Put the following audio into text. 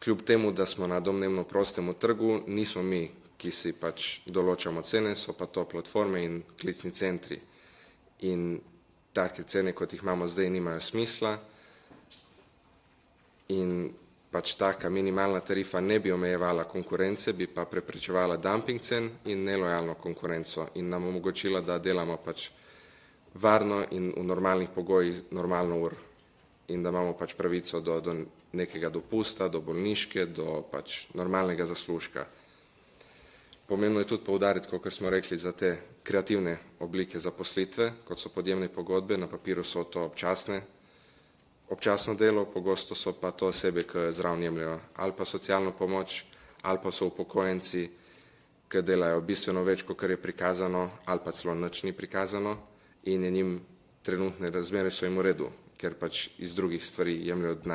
kljub temu, da smo na domnevno prostemu trgu, nismo mi, ki si pač določamo cene, so pa to platforme in klicni centri. In take cene, kot jih imamo zdaj, nimajo smisla in pač taka minimalna tarifa ne bi omejevala konkurence, bi pa preprečevala dumping cen in nelojalno konkurenco in nam omogočila, da delamo pač varno in v normalnih pogojih normalno ur in da imamo pač pravico do nekega dopusta, do bolniške, do pač normalnega zaslužka. Pomembno je tudi poudariti, kot smo rekli, za te kreativne oblike zaposlitve, kot so podjemne pogodbe, na papiru so to občasno delo, pogosto so pa to osebe, ki zraven jemljajo ali pa socialno pomoč, ali pa so upokojenci, ki delajo bistveno več, kot je prikazano, ali pa celo nič ni prikazano in je njim trenutne razmere so jim v redu, ker pač iz drugih stvari jemljajo denar.